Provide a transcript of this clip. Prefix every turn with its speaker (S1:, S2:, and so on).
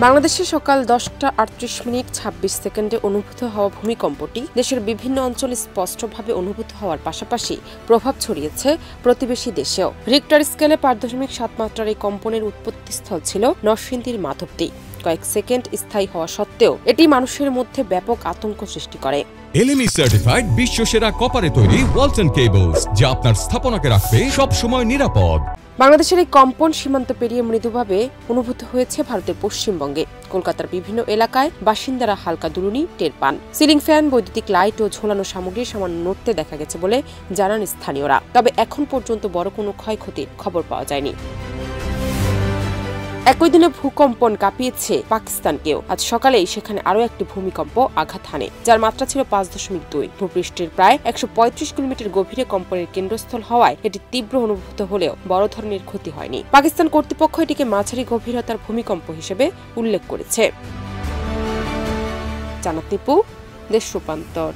S1: বাংলাদেশে সকাল 10:38 অনুভূত হওয়া ভূমিকম্পটি দেশের বিভিন্ন অঞ্চলে স্পষ্টভাবে অনুভূত হওয়ার পাশাপাশি প্রভাব ছড়িয়েছে প্রতিবেশী দেশেও। রিক্টার স্কেলে 5.7 মাত্রার এই কম্পনের উৎপত্তিস্থল ছিল নরসিংদীর মাধবদী। কয়েক সেকেন্ড স্থায়ী হওয়া সত্ত্বেও এটি মানুষের মধ্যে ব্যাপক আতঙ্ক সৃষ্টি করে।
S2: LME সার্টিফাইড বিশ্বসেরা কপারে তৈরি ওয়ালটন কেবলস, যা আপনার স্থাপনাকে রাখবে সব সময় নিরাপদ।
S1: বাংলাদেশের এই কম্পন সীমান্ত পেরিয়ে মৃদুভাবে অনুভূত হয়েছে ভারতের পশ্চিমবঙ্গে। কলকাতার বিভিন্ন এলাকায় বাসিন্দারা হালকা দুলুনি টের পান। সিলিং ফ্যান, বৈদ্যুতিক লাইট ও ঝোলানো সামগ্রী সামান্য নড়তে দেখা গেছে বলে জানান স্থানীয়রা। তবে এখন পর্যন্ত বড় কোনো ক্ষয়ক্ষতির খবর পাওয়া যায়নি। একই দিনে ভূকম্পন কাঁপিয়েছে পাকিস্তানকেও। আজ সকালেই সেখানে আরও একটি ভূমিকম্প আঘাত হানে, যার মাত্রা ছিল 5.2। ভূপৃষ্ঠের প্রায় 135 কিলোমিটার গভীরে কম্পনের কেন্দ্রস্থল হওয়ায় এটি তীব্র অনুভূত হলেও বড় ধরনের ক্ষতি হয়নি। পাকিস্তান কর্তৃপক্ষ এটিকে মাঝারি গভীরতার ভূমিকম্প হিসেবে উল্লেখ করেছে। জানাত নিপু, দেশ রূপান্তর।